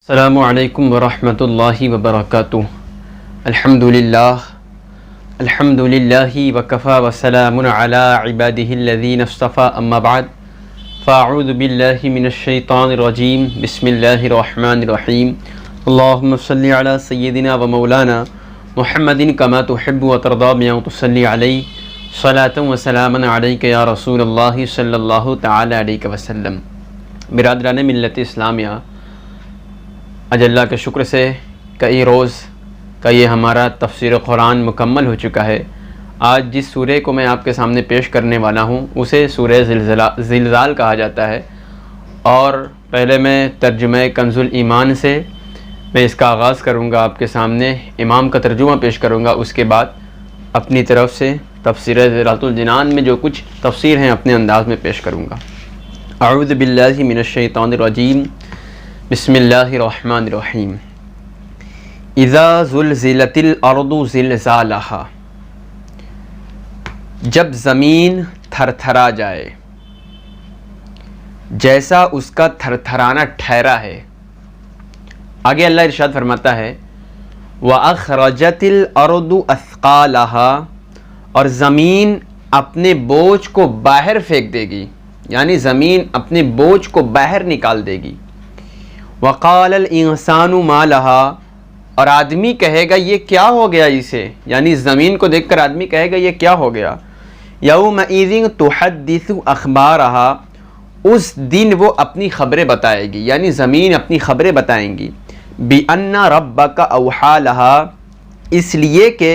السلام علیکم ورحمۃ اللہ وبرکاتہ۔ الحمد للہ وکفی وسلام علی عبادہ الذین اصطفی، اما بعد فاعوذ باللہ من الشیطان الرجیم، بسم اللہ الرحمن الرحیم۔ اللہم صلی علی سیدنا و مولانا محمد کما تحب وترضی بما تصلی علیہ، صلاۃ و سلاما علیک یا رسول اللہ صلی اللہ تعالی علیہ وسلم۔ برادران ملت اسلامیہ، آج اللہ کے شکر سے کئی روز کا یہ ہمارا تفسیر قرآن مکمل ہو چکا ہے۔ آج جس سورہ کو میں آپ کے سامنے پیش کرنے والا ہوں اسے سورہ زلزال کہا جاتا ہے، اور پہلے میں ترجمہ کنز الایمان سے میں اس کا آغاز کروں گا، آپ کے سامنے امام کا ترجمہ پیش کروں گا، اس کے بعد اپنی طرف سے تفسیر ذرات الجنان میں جو کچھ تفسیر ہیں اپنے انداز میں پیش کروں گا۔ اعوذ باللہ من الشیطان الرجیم، بسم اللہ الرحمن الرحیم۔ اذا زلزلت الارض زلزالہا، جب زمین تھر تھرا جائے جیسا اس کا تھر تھرانا ٹھہرا ہے۔ آگے اللہ ارشاد فرماتا ہے وَأَخْرَجَتِ الْأَرْضُ أَثْقَالَهَا، اور زمین اپنے بوجھ کو باہر پھینک دے گی، یعنی زمین اپنے بوجھ کو باہر نکال دے گی۔ وَقَالَ الْإِنسَانُ مَا لَهَا، اور آدمی کہے گا یہ کیا ہو گیا اسے، یعنی زمین کو دیکھ کر آدمی کہے گا یہ کیا ہو گیا۔ يَوْمَئِذٍ تُحَدِّثُ أَخْبَارَهَا، اس دن وہ اپنی خبریں بتائے گی، یعنی زمین اپنی خبریں بتائیں گی۔ بِأَنَّ رَبَّكَ أَوْحَىٰ لَهَا، اس لیے کہ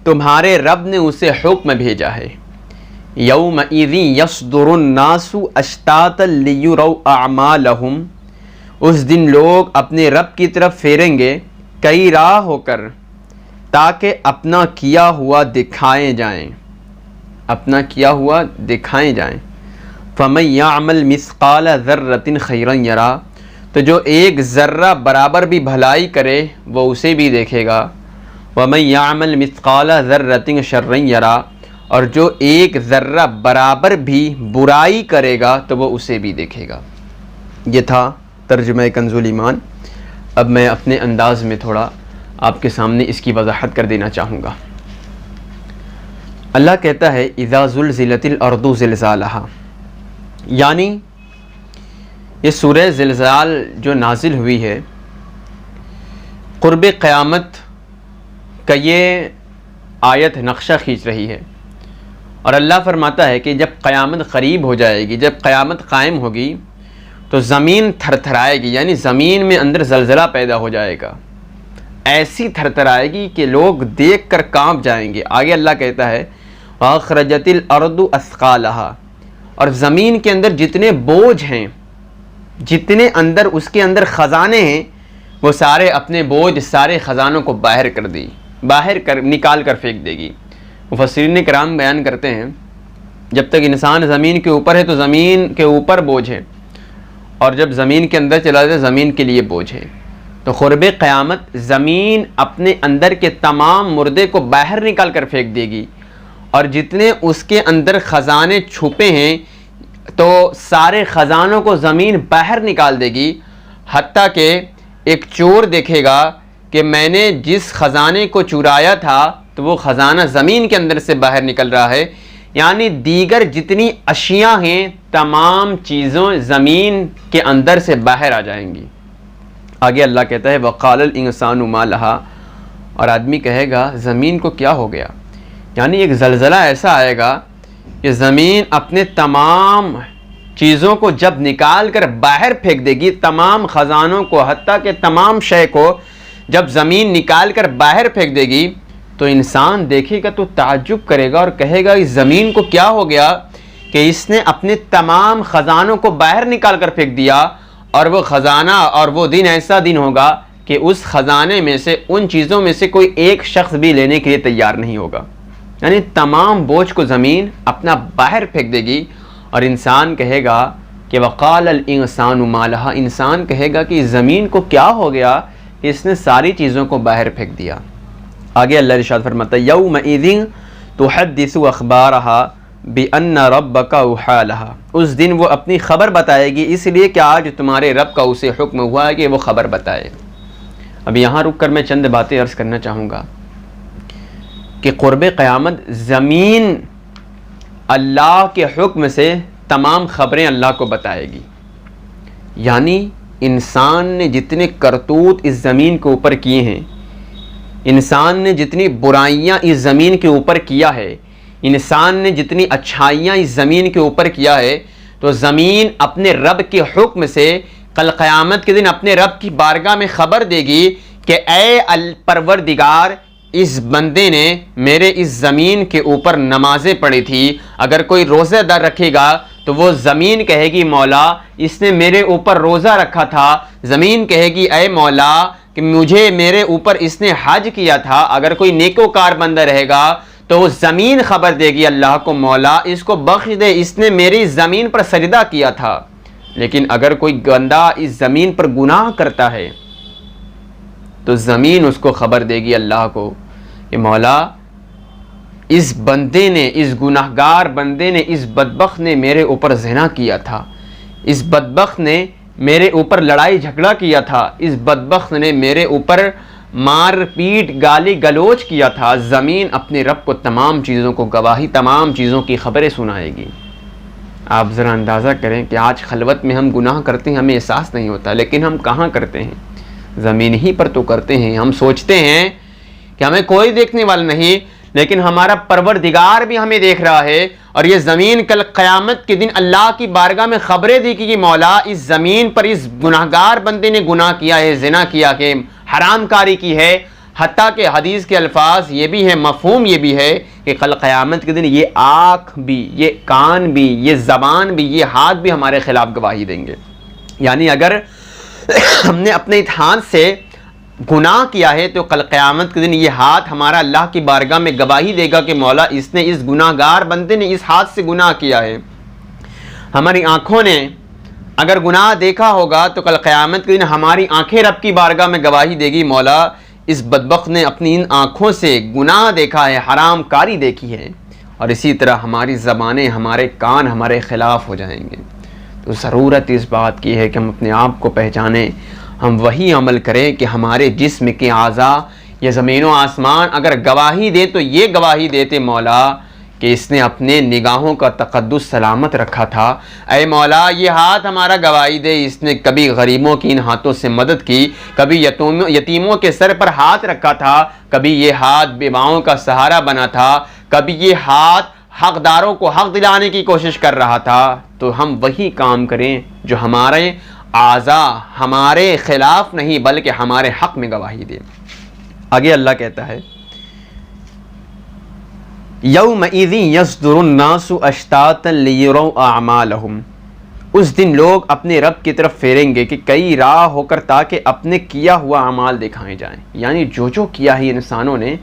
تمہارے رب نے اسے حکم بھیجا ہے۔ يَوْمَئِذٍ يَصْدُرُ النَّاسُ أَشْتَاتًا لِيُرَوْا أَعْمَالَهُمْ، اس دن لوگ اپنے رب کی طرف پھیریں گے کئی راہ ہو کر، تاکہ اپنا کیا ہوا دکھائیں جائیں، اپنا کیا ہوا دکھائیں جائیں۔ فَمَن يَعْمَلْ مِثْقَالَ ذَرَّةٍ خَيْرًا يَرَىٰ، تو جو ایک ذرہ برابر بھی بھلائی کرے وہ اسے بھی دیکھے گا۔ وَمَن يَعْمَلْ مِثْقَالَ ذَرَّةٍ شَرًّا يَرَىٰ، اور جو ایک ذرہ برابر بھی برائی کرے گا تو وہ اسے بھی دیکھے گا۔ یہ تھا ترجمہ کنز الایمان۔ اب میں اپنے انداز میں تھوڑا آپ کے سامنے اس کی وضاحت کر دینا چاہوں گا۔ اللہ کہتا ہے اذا زلزلت الارض زلزالہا، یعنی یہ سورہ زلزال جو نازل ہوئی ہے قرب قیامت کا یہ آیت نقشہ کھینچ رہی ہے، اور اللہ فرماتا ہے کہ جب قیامت قریب ہو جائے گی، جب قیامت قائم ہوگی تو زمین تھر تھرائے گی، یعنی زمین میں اندر زلزلہ پیدا ہو جائے گا، ایسی تھر تھرائے گی کہ لوگ دیکھ کر کانپ جائیں گے۔ آگے اللہ کہتا ہے وَأَخْرَجَتِ الْأَرْضُ أَثْقَالَهَا، اور زمین کے اندر جتنے بوجھ ہیں، جتنے اندر اس کے اندر خزانے ہیں، وہ سارے اپنے بوجھ، سارے خزانوں کو باہر کر دی، نکال کر پھینک دے گی۔ مفسرین کرام بیان کرتے ہیں جب تک انسان زمین کے اوپر ہے تو زمین کے اوپر بوجھ ہے، اور جب زمین کے اندر چلا جائے زمین کے لیے بوجھ ہے۔ تو قرب قیامت زمین اپنے اندر کے تمام مردے کو باہر نکال کر پھینک دے گی، اور جتنے اس کے اندر خزانے چھپے ہیں تو سارے خزانوں کو زمین باہر نکال دے گی، حتیٰ کہ ایک چور دیکھے گا کہ میں نے جس خزانے کو چرایا تھا تو وہ خزانہ زمین کے اندر سے باہر نکل رہا ہے، یعنی دیگر جتنی اشیاء ہیں تمام چیزوں زمین کے اندر سے باہر آ جائیں گی۔ آگے اللہ کہتا ہے وَقَالَ الْإِنسَانُ مَا لَهَا، اور آدمی کہے گا زمین کو کیا ہو گیا، یعنی ایک زلزلہ ایسا آئے گا کہ زمین اپنے تمام چیزوں کو جب نکال کر باہر پھینک دے گی، تمام خزانوں کو، حتیٰ کہ تمام شے کو جب زمین نکال کر باہر پھینک دے گی تو انسان دیکھے گا تو تعجب کرے گا اور کہے گا اس زمین کو کیا ہو گیا کہ اس نے اپنے تمام خزانوں کو باہر نکال کر پھینک دیا، اور وہ خزانہ اور وہ دن ایسا دن ہوگا کہ اس خزانے میں سے، ان چیزوں میں سے کوئی ایک شخص بھی لینے کے لیے تیار نہیں ہوگا، یعنی تمام بوجھ کو زمین اپنا باہر پھینک دے گی، اور انسان کہے گا کہ وَقَالَ الْإِنسَانُ مَا لَهَا، انسان کہے گا کہ زمین کو کیا ہو گیا کہ اس نے ساری چیزوں کو باہر پھینک دیا۔ آگے اللہ ارشاد فرماتا ہے یومئذ تحدث اخبارها، بِأَنَّ رَبَّكَ أَوْحَىٰ لَهَا، اس دن وہ اپنی خبر بتائے گی، اس لیے کہ آج تمہارے رب کا اسے حکم ہوا ہے کہ وہ خبر بتائے۔ اب یہاں رک کر میں چند باتیں عرض کرنا چاہوں گا کہ قرب قیامت زمین اللہ کے حکم سے تمام خبریں اللہ کو بتائے گی، یعنی انسان نے جتنے کرتوت اس زمین کے اوپر کیے ہیں، انسان نے جتنی برائیاں اس زمین کے اوپر کیا ہے، انسان نے جتنی اچھائیاں اس زمین کے اوپر کیا ہے، تو زمین اپنے رب کے حکم سے کل قیامت کے دن اپنے رب کی بارگاہ میں خبر دے گی کہ اے پروردگار، اس بندے نے میرے اس زمین کے اوپر نمازیں پڑھی تھی، اگر کوئی روزہ دار رکھے گا تو وہ زمین کہے گی مولا اس نے میرے اوپر روزہ رکھا تھا، زمین کہے گی اے مولا کہ مجھے میرے اوپر اس نے حج کیا تھا، اگر کوئی نیکوکار بندہ رہے گا تو وہ زمین خبر دے گی اللہ کو مولا اس کو بخش دے، اس نے میری زمین پر سجدہ کیا تھا۔ لیکن اگر کوئی بندہ اس زمین پر گناہ کرتا ہے تو زمین اس کو خبر دے گی اللہ کو کہ مولا اس بندے نے، اس گناہگار بندے نے، اس بدبخت نے میرے اوپر زنا کیا تھا، اس بدبخت نے میرے اوپر لڑائی جھگڑا کیا تھا، اس بدبخت نے میرے اوپر مار پیٹ گالی گلوچ کیا تھا۔ زمین اپنے رب کو تمام چیزوں کو گواہی، تمام چیزوں کی خبریں سنائے گی۔ آپ ذرا اندازہ کریں کہ آج خلوت میں ہم گناہ کرتے ہیں، ہمیں احساس نہیں ہوتا، لیکن ہم کہاں کرتے ہیں؟ زمین ہی پر تو کرتے ہیں۔ ہم سوچتے ہیں کہ ہمیں کوئی دیکھنے والا نہیں، لیکن ہمارا پروردگار بھی ہمیں دیکھ رہا ہے، اور یہ زمین کل قیامت کے دن اللہ کی بارگاہ میں خبریں دی کہ مولا اس زمین پر اس گناہگار بندے نے گناہ کیا ہے، زنا کیا کہ حرام کاری کی ہے۔ حتیٰ کہ حدیث کے الفاظ یہ بھی ہے، مفہوم یہ بھی ہے کہ کل قیامت کے دن یہ آنکھ بھی، یہ کان بھی، یہ زبان بھی، یہ ہاتھ بھی ہمارے خلاف گواہی دیں گے۔ یعنی اگر ہم نے اپنے ہاتھ سے گناہ کیا ہے تو کل قیامت کے دن یہ ہاتھ ہمارا اللہ کی بارگاہ میں گواہی دے گا کہ مولا اس نے، اس گناہ گار بندے نے اس ہاتھ سے گناہ کیا ہے۔ ہماری آنکھوں نے اگر گناہ دیکھا ہوگا تو کل قیامت کے دن ہماری آنکھیں رب کی بارگاہ میں گواہی دے گی مولا اس بدبخت نے اپنی ان آنکھوں سے گناہ دیکھا ہے، حرام کاری دیکھی ہے۔ اور اسی طرح ہماری زبانیں، ہمارے کان ہمارے خلاف ہو جائیں گے۔ تو ضرورت اس بات کی ہے کہ ہم اپنے آپ کو پہچانیں، ہم وہی عمل کریں کہ ہمارے جسم کے اعضاء یا زمین و آسمان اگر گواہی دیں تو یہ گواہی دیتے مولا کہ اس نے اپنے نگاہوں کا تقدس سلامت رکھا تھا۔ اے مولا یہ ہاتھ ہمارا گواہی دے اس نے کبھی غریبوں کی ان ہاتھوں سے مدد کی، کبھی یتیموں کے سر پر ہاتھ رکھا تھا، کبھی یہ ہاتھ بیواؤں کا سہارا بنا تھا، کبھی یہ ہاتھ حقداروں کو حق دلانے کی کوشش کر رہا تھا۔ تو ہم وہی کام کریں جو ہمارے اعضاء ہمارے خلاف نہیں بلکہ ہمارے حق میں گواہی دے۔ آگے اللہ کہتا ہے یومئذ یصدر الناس اشتاتا لیروا اعمالہم، اس دن لوگ اپنے رب کی طرف پھیریں گے کہ کئی راہ ہو کر تاکہ اپنے کیا ہوا اعمال دکھائے جائیں، یعنی جو کیا ہے انسانوں نے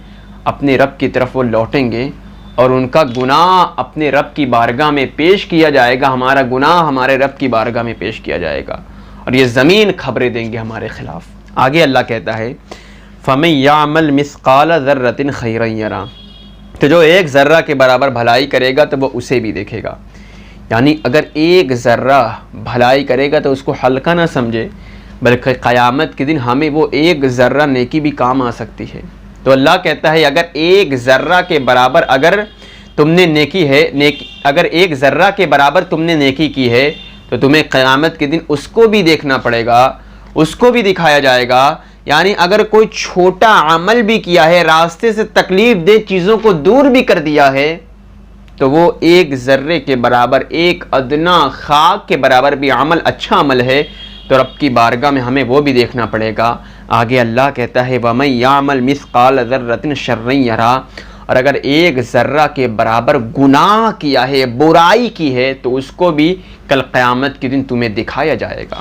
اپنے رب کی طرف وہ لوٹیں گے اور ان کا گناہ اپنے رب کی بارگاہ میں پیش کیا جائے گا، ہمارا گناہ ہمارے رب کی بارگاہ میں پیش کیا جائے گا اور یہ زمین خبریں دیں گے ہمارے خلاف۔ آگے اللہ کہتا ہے فَمَن يَعْمَلْ مِثْقَالَ ذَرَّةٍ خَيْرًا يَرَهُ، تو جو ایک ذرہ کے برابر بھلائی کرے گا تو وہ اسے بھی دیکھے گا۔ یعنی اگر ایک ذرہ بھلائی کرے گا تو اس کو ہلکا نہ سمجھے، بلکہ قیامت کے دن ہمیں وہ ایک ذرہ نیکی بھی کام آ سکتی ہے۔ تو اللہ کہتا ہے اگر ایک ذرہ کے برابر اگر تم نے اگر ایک ذرہ کے برابر تم نے نیکی کی ہے تو تمہیں قیامت کے دن اس کو بھی دیکھنا پڑے گا، اس کو بھی دکھایا جائے گا۔ یعنی اگر کوئی چھوٹا عمل بھی کیا ہے، راستے سے تکلیف دہ چیزوں کو دور بھی کر دیا ہے، تو وہ ایک ذرے کے برابر، ایک ادنا خاک کے برابر بھی عمل اچھا عمل ہے تو رب کی بارگاہ میں ہمیں وہ بھی دیکھنا پڑے گا۔ آگے اللہ کہتا ہے وَمَن يَعْمَلْ مِثْقَالَ ذَرَّةٍ شَرًّا يَرَهُ، اور اگر ایک ذرہ کے برابر گناہ کیا ہے، برائی کی ہے، تو اس کو بھی کل قیامت کے دن تمہیں دکھایا جائے گا۔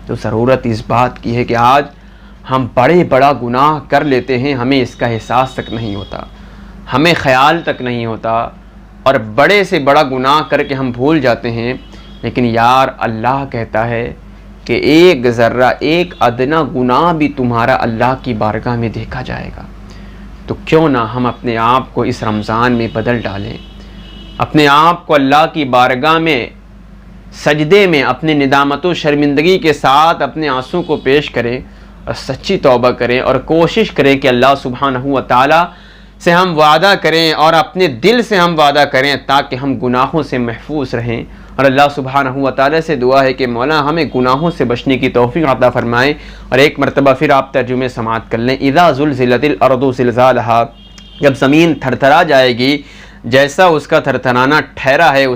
تو ضرورت اس بات کی ہے کہ آج ہم بڑا گناہ کر لیتے ہیں، ہمیں اس کا احساس تک نہیں ہوتا، ہمیں خیال تک نہیں ہوتا، اور بڑے سے بڑا گناہ کر کے ہم بھول جاتے ہیں۔ لیکن یار اللہ کہتا ہے کہ ایک ذرہ، ایک ادنا گناہ بھی تمہارا اللہ کی بارگاہ میں دیکھا جائے گا۔ تو کیوں نہ ہم اپنے آپ کو اس رمضان میں بدل ڈالیں، اپنے آپ کو اللہ کی بارگاہ میں سجدے میں اپنی ندامت و شرمندگی کے ساتھ اپنے آنسوں کو پیش کریں اور سچی توبہ کریں اور کوشش کریں کہ اللہ سبحانہ و تعالیٰ سے ہم وعدہ کریں اور اپنے دل سے ہم وعدہ کریں تاکہ ہم گناہوں سے محفوظ رہیں. اور اللہ سبحانہ و تعالیٰ سے دعا ہے کہ مولا ہمیں گناہوں سے بچنے کی توفیق عطا فرمائے. اور ایک مرتبہ پھر آپ ترجمے سماعت کر لیں. اذا زلزلت الارض زلزالہا، جب زمین تھرتھرا جائے گی جیسا اس کا تھرتھرانا ٹھہرا ہے،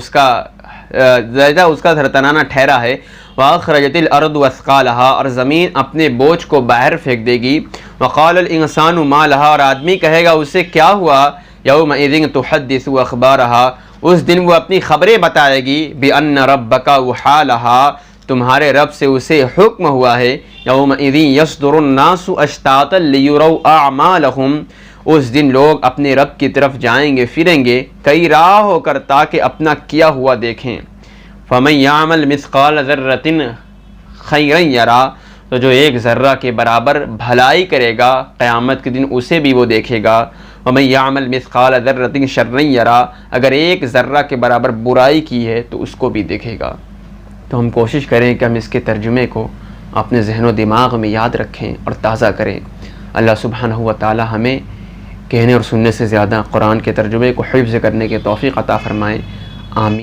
وَأَخْرَجَتِ الْأَرْضُ أَثْقَالَهَا، اور زمین اپنے بوجھ کو باہر پھینک دے گی. وَقَالَ الْإِنسَانُ مَا لَهَا، اور آدمی کہے گا اسے کیا ہوا. يَوْمَئِذٍ تُحَدِّثُ أَخْبَارَهَا، اس دن وہ اپنی خبریں بتائے گی. بِأَنَّ رَبَّكَ وَحَالَهَا، تمہارے رب سے اسے حکم ہوا ہے. يَوْمَئِذٍ يَصْدُرُ النَّاسُ أَشْتَاتًا لِيُرَوْا أَعْمَالَهُمْ، اس دن لوگ اپنے رب کی طرف جائیں گے پھریں گے کئی راہ ہو کر تاکہ اپنا کیا ہوا دیکھیں. فَمَنْ يَعْمَلْ مِثْقَالَ ذَرَّةٍ خَيْرًا يَرَى، تو جو ایک ذرہ کے برابر بھلائی کرے گا قیامت کے دن اسے بھی وہ دیکھے گا. وَمَنْ يَعْمَلْ مِثْقَالَ ذَرَّةٍ شَرًّا يَرَى، اگر ایک ذرہ کے برابر برائی کی ہے تو اس کو بھی دیکھے گا. تو ہم کوشش کریں کہ ہم اس کے ترجمے کو اپنے ذہن و دماغ میں یاد رکھیں اور تازہ کریں. اللہ سبحانہ و تعالی ہمیں کہنے اور سننے سے زیادہ قرآن کے ترجمے کو حفظ کرنے کی توفیق عطا فرمائے. آمین.